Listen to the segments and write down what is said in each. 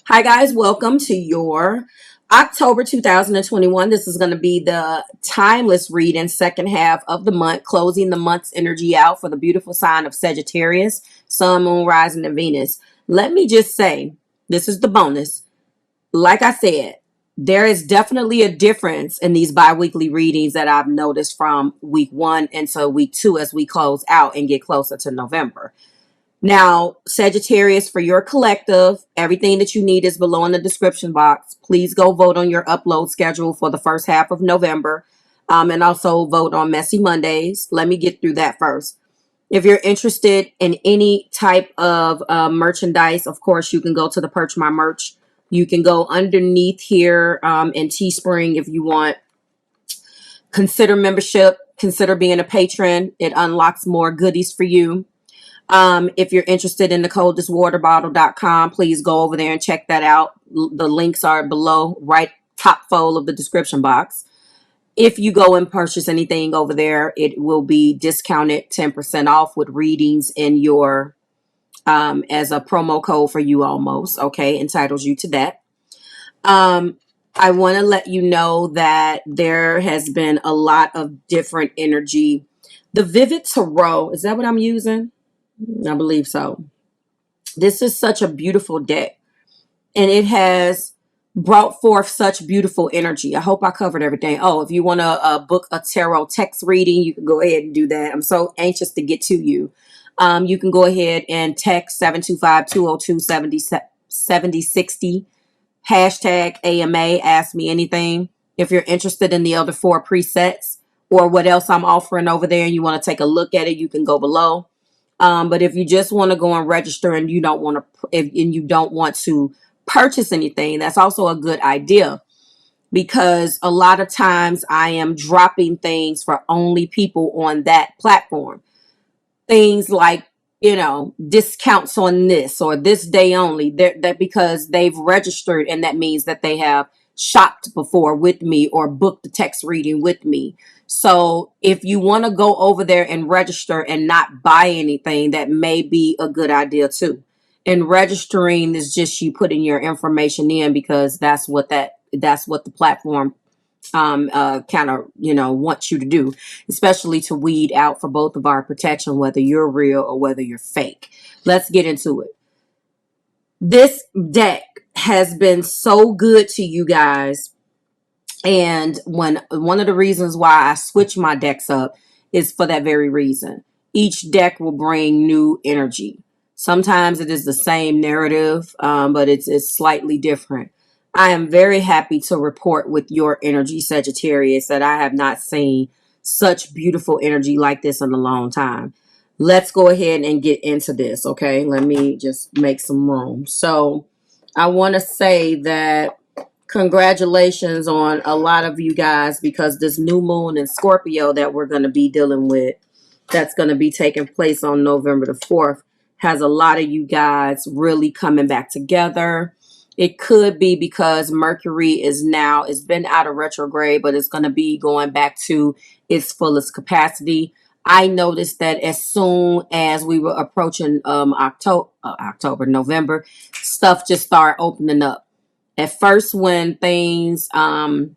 Hi guys, welcome to your October 2021. This is going to be the timeless reading, second half of the month, closing the month's energy out for the beautiful sign of Sagittarius, Sun, Moon, Rising, and Venus. Let me just say, this is the bonus. Like I said, there is definitely a difference in these bi-weekly readings that I've noticed from week 1 into week 2 as we close out and get closer to November. Now, Sagittarius, for your collective, everything that you need is below in the description box. Please go vote on your upload schedule for the first half of November, and also vote on Messy Mondays. Let me get through that first. If you're interested in any type of merchandise, of course, you can go to the Purchase My Merch. You can go underneath here in Teespring if you want. Consider membership. Consider being a patron. It unlocks more goodies for you. If you're interested in the coldestwaterbottle.com, please go over there and check that out. The links are below, right top fold of the description box. If you go and purchase anything over there, it will be discounted 10% off with readings in your as a promo code for you almost. Okay, entitles you to that. I want to let you know that there has been a lot of different energy. The Vivid Tarot, is that what I'm using? I believe so. This is such a beautiful deck, and it has brought forth such beautiful energy. I hope I covered everything. Oh, if you want to book a tarot text reading, you can go ahead and do that. I'm so anxious to get to you. You can go ahead and text 725-202-7060, hashtag AMA, ask me anything. If you're interested in the other 4 presets or what else I'm offering over there and you want to take a look at it, you can go below. But if you just want to go and register and you don't want to purchase anything, that's also a good idea, because a lot of times I am dropping things for only people on that platform. Things like, discounts on this or this day only, that because they've registered, and that means that they have shopped before with me or booked the text reading with me. So if you want to go over there and register and not buy anything, that may be a good idea too. And registering is just you putting your information in, because that's what the platform kind of wants you to do, especially to weed out for both of our protection, whether you're real or whether you're fake. Let's get into it. This deck has been so good to you guys, and one of the reasons why I switch my decks up is for that very reason. Each deck will bring new energy. Sometimes it is the same narrative, but it's slightly different. I am very happy to report with your energy, Sagittarius, that I have not seen such beautiful energy like this in a long time. Let's go ahead and get into this, okay? Let me just make some room. So I want to say that congratulations on a lot of you guys, because this new moon in Scorpio that we're going to be dealing with, that's going to be taking place on November the 4th, has a lot of you guys really coming back together. It could be because Mercury it's been out of retrograde, but it's going to be going back to its fullest capacity. I noticed that as soon as we were approaching November, stuff just started opening up. At first, when the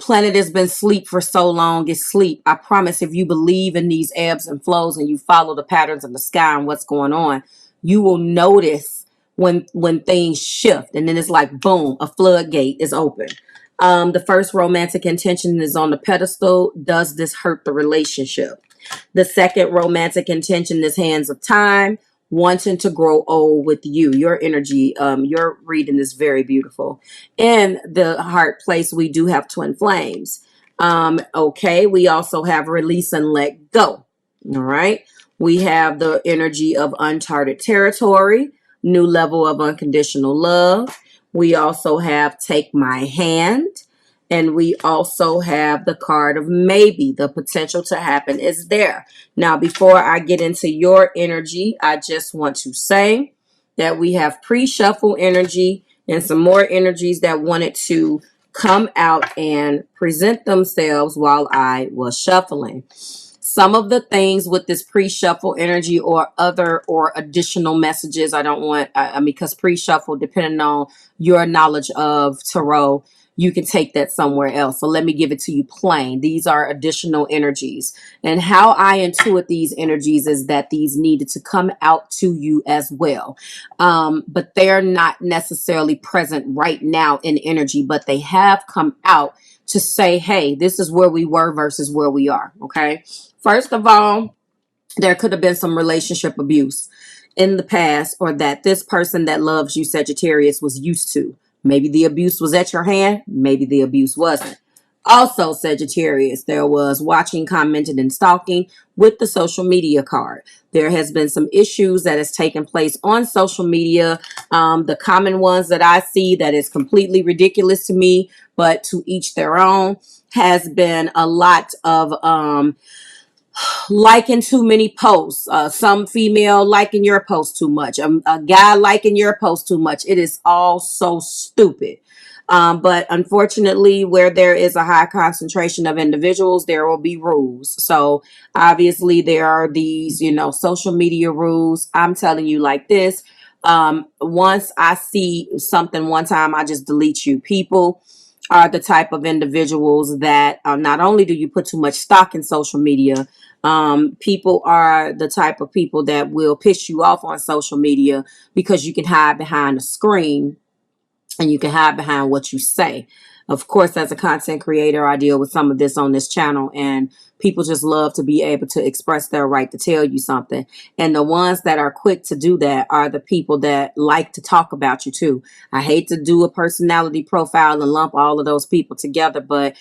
planet has been asleep for so long, it's sleep. I promise, if you believe in these ebbs and flows and you follow the patterns of the sky and what's going on, you will notice when things shift, and then it's like boom, a floodgate is open. The first romantic intention is on the pedestal. Does this hurt the relationship? The second romantic intention is hands of time, wanting to grow old with you. Your energy, your reading is very beautiful. In the heart place, we do have twin flames. Okay, we also have release and let go. All right. We have the energy of uncharted territory, new level of unconditional love. We also have take my hand. And we also have the card of maybe. The potential to happen is there. Now, before I get into your energy, I just want to say that we have pre-shuffle energy and some more energies that wanted to come out and present themselves while I was shuffling. Some of the things with this pre-shuffle energy or other or additional messages, I don't want, because pre-shuffle, depending on your knowledge of tarot, you can take that somewhere else. So let me give it to you plain. These are additional energies. And how I intuit these energies is that these needed to come out to you as well. But they're not necessarily present right now in energy, but they have come out to say, hey, this is where we were versus where we are. Okay. First of all, there could have been some relationship abuse in the past, or that this person that loves you, Sagittarius, was used to. Maybe the abuse was at your hand. Maybe the abuse wasn't. Also, Sagittarius, there was watching, commenting, and stalking with the social media card. There has been some issues that has taken place on social media. The common ones that I see that is completely ridiculous to me, but to each their own, has been a lot of liking too many posts, some female liking your post too much, a guy liking your post too much. It is all so stupid. But unfortunately, where there is a high concentration of individuals, there will be rules. So obviously there are these, social media rules. I'm telling you like this. Once I see something one time, I just delete you. People are the type of individuals that not only do you put too much stock in social media, people are the type of people that will piss you off on social media because you can hide behind a screen and you can hide behind what you say. Of course, as a content creator, I deal with some of this on this channel, and people just love to be able to express their right to tell you something. And the ones that are quick to do that are the people that like to talk about you too. I hate to do a personality profile and lump all of those people together, but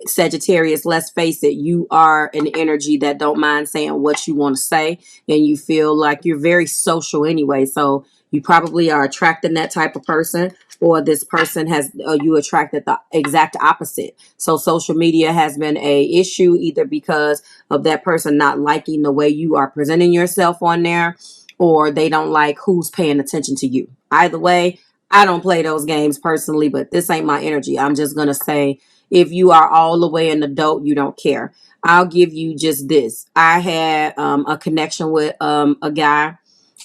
Sagittarius, let's face it, you are an energy that don't mind saying what you want to say, and you feel like you're very social anyway. So you probably are attracting that type of person, or this person has you attracted the exact opposite. So social media has been a issue either because of that person not liking the way you are presenting yourself on there, or they don't like who's paying attention to you. Either way, I don't play those games personally, but this ain't my energy. I'm just going to say, if you are all the way an adult, you don't care. I'll give you just this. I had a connection with a guy,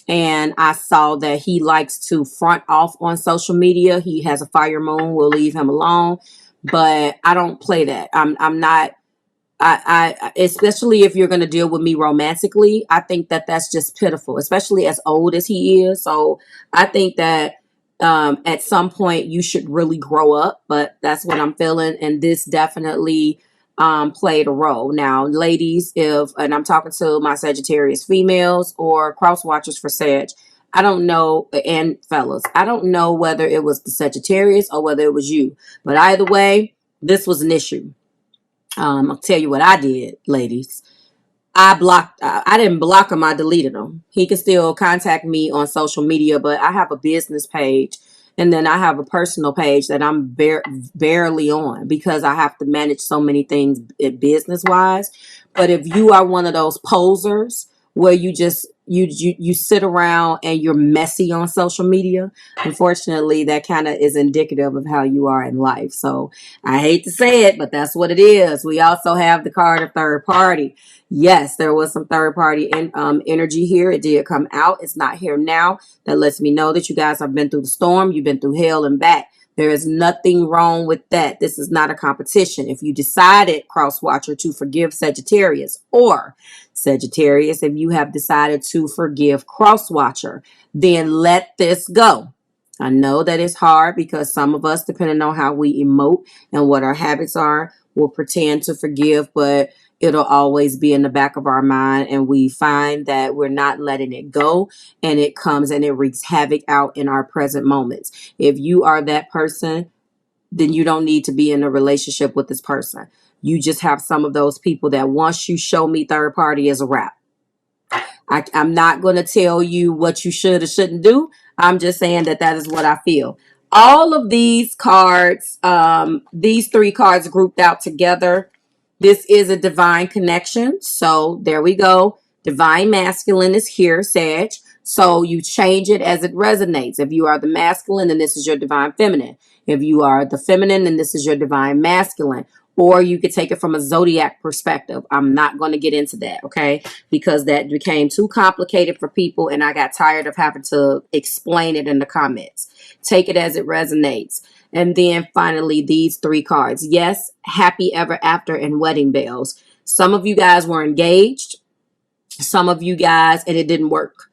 and I saw that he likes to front off on social media. He has a fire moon. We'll leave him alone. But I don't play that. I'm not. I especially if you're going to deal with me romantically, I think that that's just pitiful, especially as old as he is. So I think that at some point you should really grow up, but that's what I'm feeling. And this definitely played a role. Now, ladies, and I'm talking to my Sagittarius females or cross watchers for Sag, I don't know, and fellas, I don't know whether it was the Sagittarius or whether it was you, but either way, this was an issue. I'll tell you what I did, ladies. I didn't block him. I deleted him. He can still contact me on social media, but I have a business page, and then I have a personal page that I'm barely on because I have to manage so many things business wise. But if you are one of those posers where you just you sit around and you're messy on social media, unfortunately, that kind of is indicative of how you are in life. So I hate to say it, but that's what it is. We also have the card of third party. Yes, there was some third party energy here. It did come out. It's not here now. That lets me know that you guys have been through the storm. You've been through hell and back. There is nothing wrong with that. This is not a competition. If you decided, cross watcher, to forgive Sagittarius, or Sagittarius, if you have decided to forgive cross watcher, then let this go. I know that it's hard because some of us, depending on how we emote and what our habits are, will pretend to forgive, but it'll always be in the back of our mind, and we find that we're not letting it go, and it comes and it wreaks havoc out in our present moments. If you are that person, then you don't need to be in a relationship with this person. You just have some of those people that once you show me third party is a wrap. I'm not going to tell you what you should or shouldn't do. I'm just saying that that is what I feel. All of these cards, these three cards grouped out together, this is a divine connection. So there we go. Divine masculine is here, Sag. So you change it as it resonates. If you are the masculine, then this is your divine feminine. If you are the feminine, then this is your divine masculine. or you could take it from a zodiac perspective. I'm not going to get into that, okay? Because that became too complicated for people and I got tired of having to explain it in the comments. Take it as it resonates. And then finally, these 3 cards. Yes, happy ever after and wedding bells. Some of you guys were engaged. Some of you guys, and it didn't work.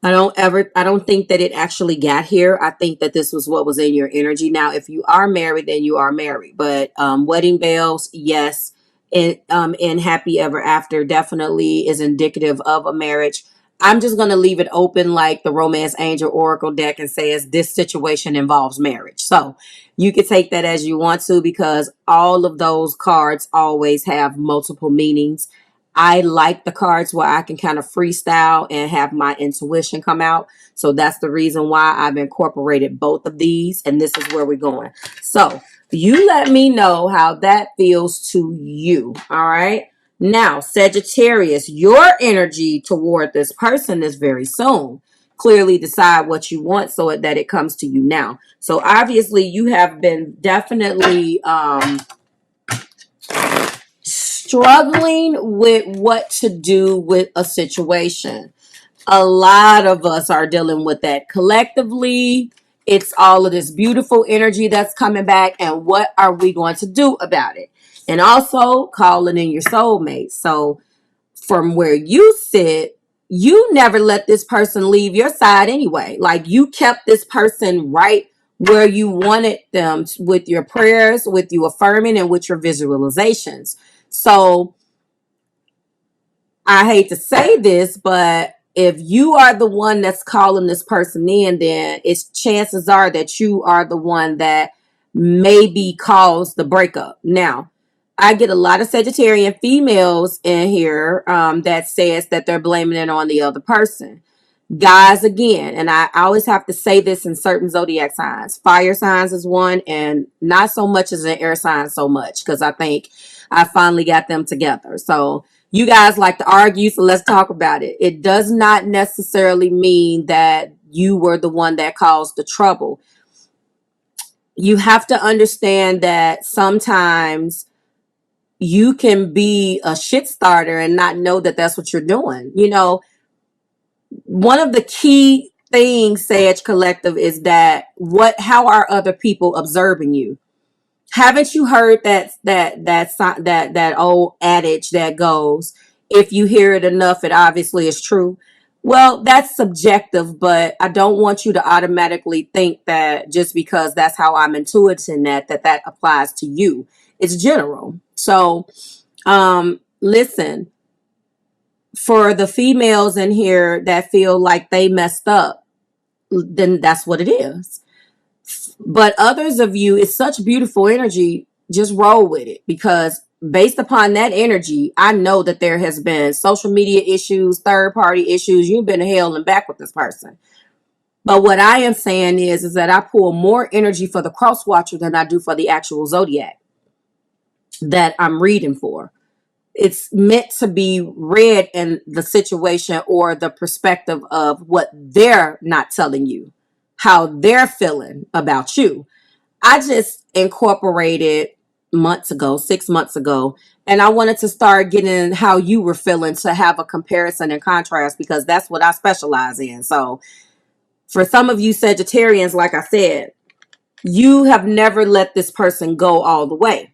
I don't think that it actually got here. I think that this was what was in your energy. Now, if you are married, then you are married. But wedding bells, yes. And happy ever after definitely is indicative of a marriage. I'm just going to leave it open like the Romance Angel Oracle deck and says this situation involves marriage. So you can take that as you want to because all of those cards always have multiple meanings. I like the cards where I can kind of freestyle and have my intuition come out. So that's the reason why I've incorporated both of these. And this is where we're going. So you let me know how that feels to you. All right. Now, Sagittarius, your energy toward this person is very soon. Clearly decide what you want so that it comes to you now. So obviously you have been definitely struggling with what to do with a situation. A lot of us are dealing with that collectively. It's all of this beautiful energy that's coming back. And what are we going to do about it? And also calling in your soulmate. So from where you sit, you never let this person leave your side anyway. Like you kept this person right where you wanted them with your prayers, with you affirming, and with your visualizations. So I hate to say this, but if you are the one that's calling this person in, then it's chances are that you are the one that maybe caused the breakup. Now, I get a lot of Sagittarian females in here that says that they're blaming it on the other person. Guys, again, and I always have to say this in certain zodiac signs. Fire signs is one, and not so much as an air sign so much, because I think I finally got them together. So you guys like to argue, so let's talk about it. It does not necessarily mean that you were the one that caused the trouble. You have to understand that sometimes you can be a shit starter and not know that that's what you're doing. You know, one of the key things, Sage Collective, is that how are other people observing you? Haven't you heard that old adage that goes, if you hear it enough, it obviously is true? Well, that's subjective, but I don't want you to automatically think that just because that's how I'm intuiting that applies to you. It's general. So, listen, for the females in here that feel like they messed up, then that's what it is. But others of you, it's such beautiful energy. Just roll with it, because based upon that energy, I know that there has been social media issues, third party issues. You've been to hell and back with this person. But what I am saying is that I pull more energy for the cross watcher than I do for the actual zodiac that I'm reading for. It's meant to be read in the situation or the perspective of what they're not telling you, how they're feeling about you. I just incorporated months ago, 6 months ago, and I wanted to start getting how you were feeling to have a comparison and contrast, because that's what I specialize in. So for some of you Sagittarians, like I said, you have never let this person go all the way.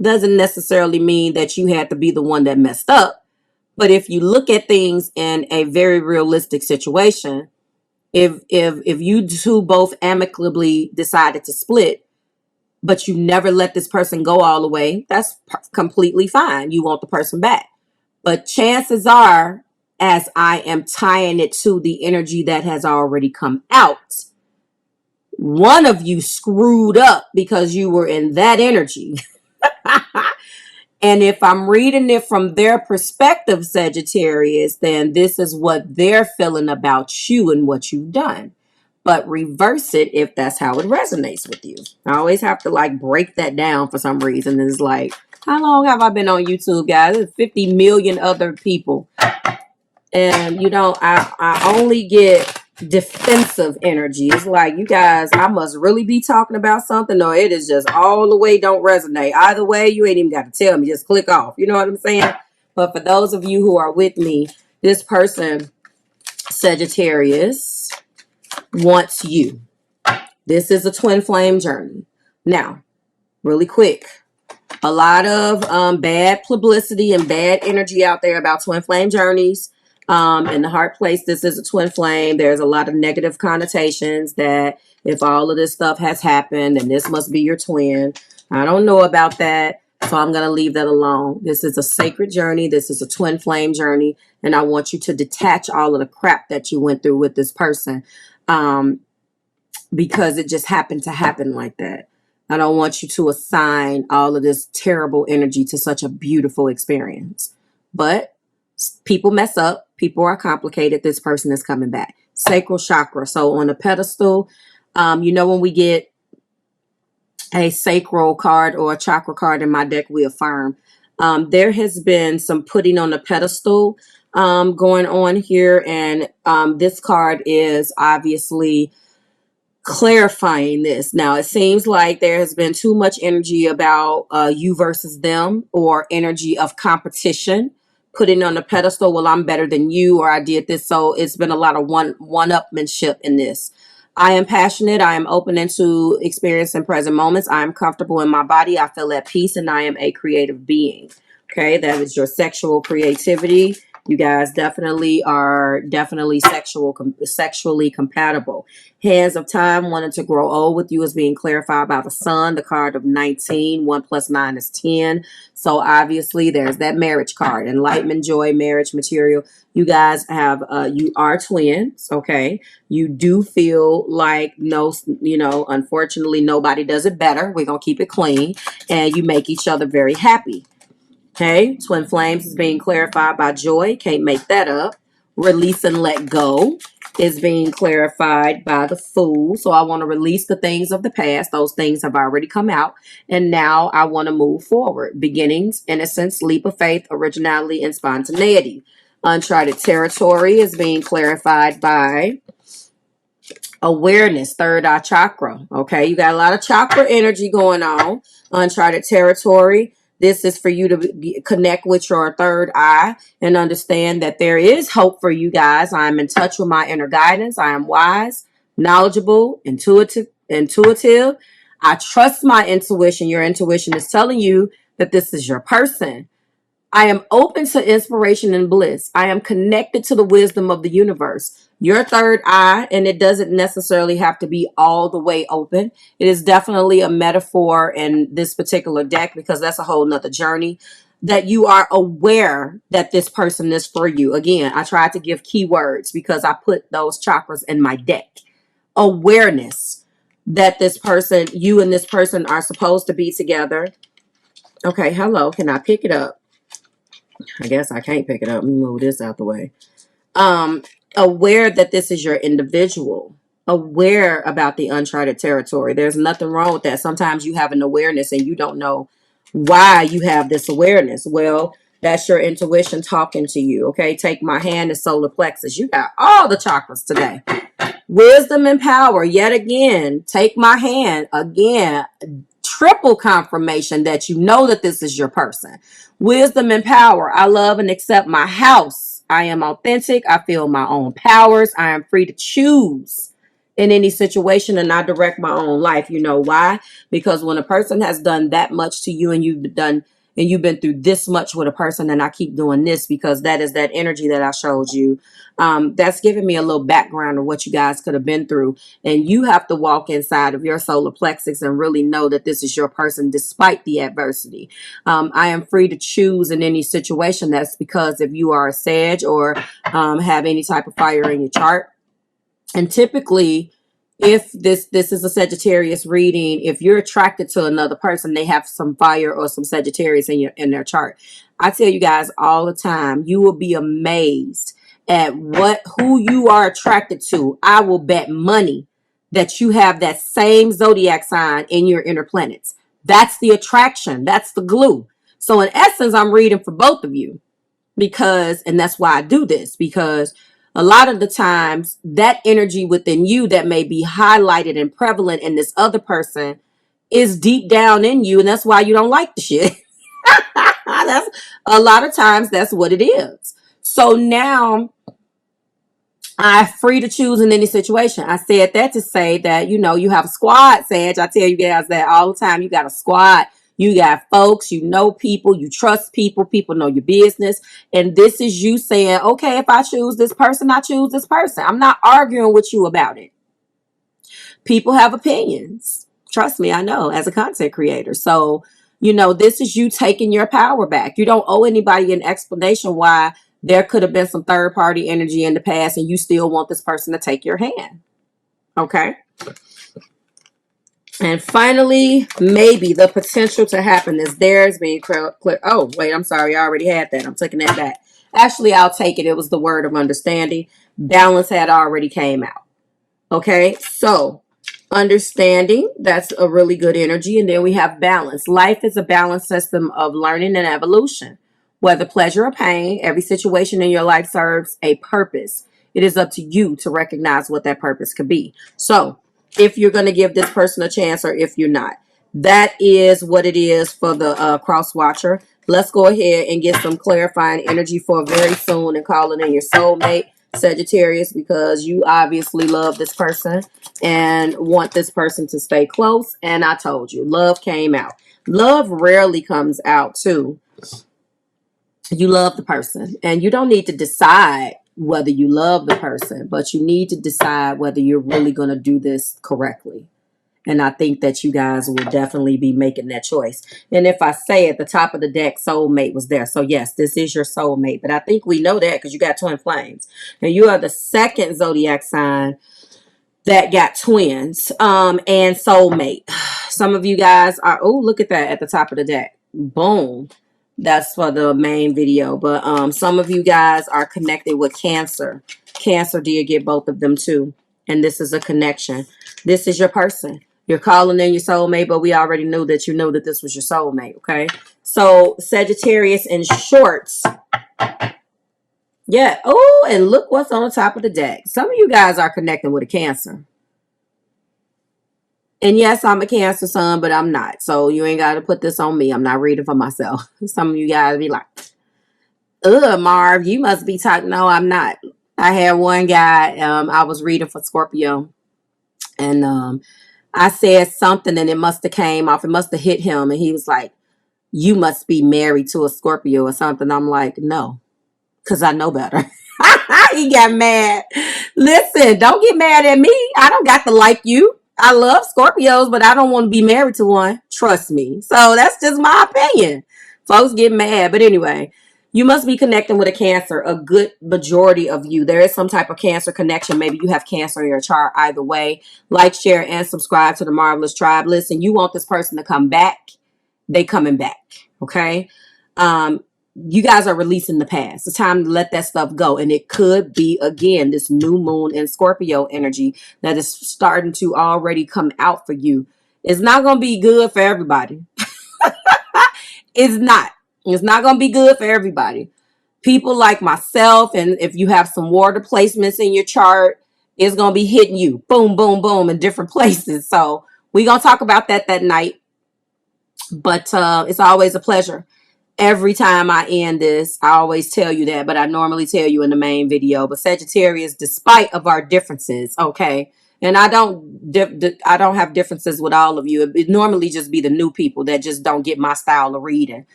Doesn't necessarily mean that you had to be the one that messed up. But if you look at things in a very realistic situation, if you two both amicably decided to split, but you never let this person go all the way, that's completely fine. You want the person back. But chances are, as I am tying it to the energy that has already come out, one of you screwed up because you were in that energy. And if I'm reading it from their perspective, Sagittarius, then this is what they're feeling about you and what you've done. But reverse it if that's how it resonates with you. I always have to like break that down for some reason. It's like, how long have I been on YouTube, guys? There's 50 million other people. And, you know, I only get defensive energy. It's like, you guys, I must really be talking about something, or it is just all the way don't resonate. Either way, you ain't even got to tell me. Just click off. You know what I'm saying? But for those of you who are with me, this person, Sagittarius, wants you. This is a twin flame journey. Now, really quick, a lot of bad publicity and bad energy out there about twin flame journeys. In the heart place, this is a twin flame. There's a lot of negative connotations that if all of this stuff has happened, then this must be your twin. I don't know about that, so I'm going to leave that alone. This is a sacred journey. This is a twin flame journey, and I want you to detach all of the crap that you went through with this person, because it just happened to happen like that. I don't want you to assign all of this terrible energy to such a beautiful experience. But people mess up. People are complicated. This person is coming back. Sacral chakra. So on a pedestal, you know, when we get a sacral card or a chakra card in my deck, we affirm. There has been some putting on the pedestal going on here. And this card is obviously clarifying this. Now, it seems like there has been too much energy about you versus them, or energy of competition, putting on the pedestal, well, I'm better than you, or I did this. So it's been a lot of one-upmanship in this. I am passionate. I am open into experiencing present moments. I am comfortable in my body. I feel at peace, and I am a creative being. Okay, that is your sexual creativity. You guys definitely are sexually compatible. Hands of time, wanting to grow old with you, is being clarified by the sun. The card of 19. 1 + 9 is 10. So obviously there's that marriage card. Enlightenment, joy, marriage material. You guys have, you are twins, okay? You do feel like, no, you know, unfortunately, nobody does it better. We're going to keep it clean. And you make each other very happy. Okay, twin flames is being clarified by joy. Can't make that up. Release and let go is being clarified by the Fool. So I want to release the things of the past. Those things have already come out. And now I want to move forward. Beginnings, innocence, leap of faith, originality, and spontaneity. Uncharted territory is being clarified by awareness, third eye chakra. Okay, you got a lot of chakra energy going on. Uncharted territory. This is for you to connect with your third eye and understand that there is hope for you guys. I am in touch with my inner guidance. I am wise, knowledgeable, intuitive. I trust my intuition. Your intuition is telling you that this is your person. I am open to inspiration and bliss. I am connected to the wisdom of the universe. Your third eye, and it doesn't necessarily have to be all the way open. It is definitely a metaphor in this particular deck, because that's a whole nother journey, that you are aware that this person is for you. Again, I tried to give keywords because I put those chakras in my deck. Awareness that this person, you and this person are supposed to be together. Okay, hello. Can I pick it up? I guess I can't pick it up. Let me move this out the way. Aware that this is your individual. Aware about the uncharted territory. There's nothing wrong with that. Sometimes you have an awareness and you don't know why you have this awareness. Well, that's your intuition talking to you. Okay, take my hand, is solar plexus. You got all the chakras today. Wisdom and power. Yet again, take my hand. Again, triple confirmation that you know that this is your person. Wisdom and power. I love and accept my house. I am authentic. I feel my own powers. I am free to choose in any situation, and I direct my own life. You know why? Because when a person has done that much to you, and you've been through this much with a person, and I keep doing this because that is that energy that I showed you. That's giving me a little background of what you guys could have been through. And you have to walk inside of your solar plexus and really know that this is your person despite the adversity. I am free to choose in any situation. That's because if you are a Sag or have any type of fire in your chart. And typically, if this is a Sagittarius reading, if you're attracted to another person, they have some fire or some Sagittarius in their chart. I tell you guys all the time, you will be amazed at who you are attracted to. I will bet money that you have that same zodiac sign in your inner planets. That's the attraction. That's the glue. So in essence, I'm reading for both of you, and that's why I do this, because A lot of the times, that energy within you that may be highlighted and prevalent in this other person is deep down in you, and that's why you don't like the shit. That's a lot of times that's what it is. So now I'm free to choose in any situation. I said that to say that, you have a squad, Sag. I tell you guys that all the time. You got a squad. You got folks, you know people, you trust people, people know your business. And this is you saying, okay, if I choose this person, I choose this person. I'm not arguing with you about it. People have opinions. Trust me, I know, as a content creator. So, this is you taking your power back. You don't owe anybody an explanation why there could have been some third party energy in the past and you still want this person to take your hand. Okay. And finally, maybe the potential to happen is theirs being clear. Oh, wait, I'm sorry. I already had that. I'm taking that back. Actually, I'll take it. It was the word of understanding. Balance had already came out. Okay. So understanding, that's a really good energy. And then we have balance. Life is a balanced system of learning and evolution. Whether pleasure or pain, every situation in your life serves a purpose. It is up to you to recognize what that purpose could be. So if you're going to give this person a chance or if you're not. That is what it is for the cross watcher. Let's go ahead and get some clarifying energy for very soon and call it in your soulmate, Sagittarius, because you obviously love this person and want this person to stay close. And I told you, love came out. Love rarely comes out too. You love the person and you don't need to decide whether you love the person, but you need to decide whether you're really going to do this correctly. And I think that you guys will definitely be making that choice. And if I say at the top of the deck, soulmate was there. So yes, this is your soulmate. But I think we know that because you got twin flames. And you are the second zodiac sign that got twins and soulmate. Some of you guys are, oh, look at that at the top of the deck. Boom. That's for the main video. But some of you guys are connected with Cancer. Cancer did get both of them too. And this is a connection. This is your person. You're calling in your soulmate, but we already knew that you knew that this was your soulmate, okay? So Sagittarius in shorts. Yeah. Oh, and look what's on the top of the deck. Some of you guys are connecting with a Cancer. And yes, I'm a Cancer son, but I'm not. So you ain't got to put this on me. I'm not reading for myself. Some of you guys be like, ugh, Marv, you must be talking. No, I'm not. I had one guy, I was reading for Scorpio. And I said something and it must have came off. It must have hit him. And he was like, you must be married to a Scorpio or something. I'm like, no, because I know better. He got mad. Listen, don't get mad at me. I don't got to like you. I love Scorpios, but I don't want to be married to one. Trust me. So that's just my opinion. Folks get mad. But anyway, you must be connecting with a Cancer. A good majority of you. There is some type of Cancer connection. Maybe you have Cancer in your chart. Either way, like, share, and subscribe to the Marvelous Tribe. Listen, you want this person to come back. They coming back. Okay? You guys are releasing the past. It's time to let that stuff go. And it could be, again, this new moon in Scorpio energy that is starting to already come out for you. It's not going to be good for everybody. It's not. It's not going to be good for everybody. People like myself, and if you have some water placements in your chart, it's going to be hitting you. Boom, boom, boom in different places. So we're going to talk about that night. But it's always a pleasure. Every time I end this, I always tell you that, but I normally tell you in the main video. But Sagittarius, despite of our differences, okay, and I don't have differences with all of you. It normally just be the new people that just don't get my style of reading.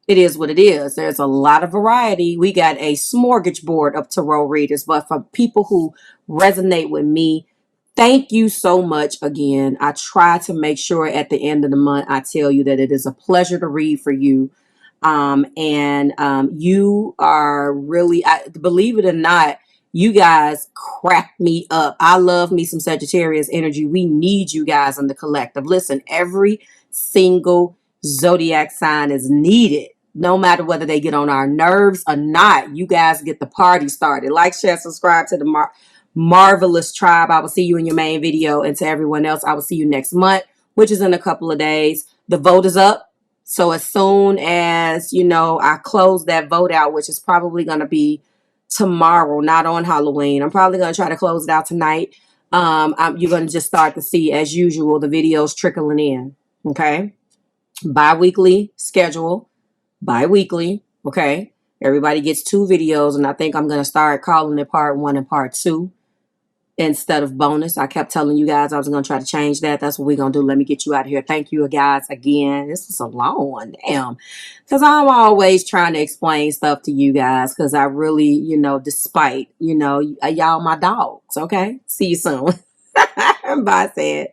It is what it is. There's a lot of variety. We got a smorgasbord of tarot readers, but for people who resonate with me, thank you so much again. I try to make sure at the end of the month, I tell you that it is a pleasure to read for you. You are really, believe it or not, you guys crack me up. I love me some Sagittarius energy. We need you guys in the collective. Listen, every single zodiac sign is needed, no matter whether they get on our nerves or not. You guys get the party started. Like, share, subscribe to the Marvelous Tribe. I will see you in your main video. And to everyone else, I will see you next month, which is in a couple of days. The vote is up. So as soon as, I close that vote out, which is probably going to be tomorrow, not on Halloween. I'm probably going to try to close it out tonight. You're going to just start to see, as usual, the videos trickling in. Okay. Bi-weekly schedule. Bi-weekly. Okay. Everybody gets 2 videos, and I think I'm going to start calling it part 1 and part 2 instead of bonus. I kept telling you guys I was going to try to change that. That's what we're going to do. Let me get you out of here. Thank you guys again. This is a long one. Damn. Because I'm always trying to explain stuff to you guys because I really, despite, y'all my dogs. Okay. See you soon. Bye, Sag.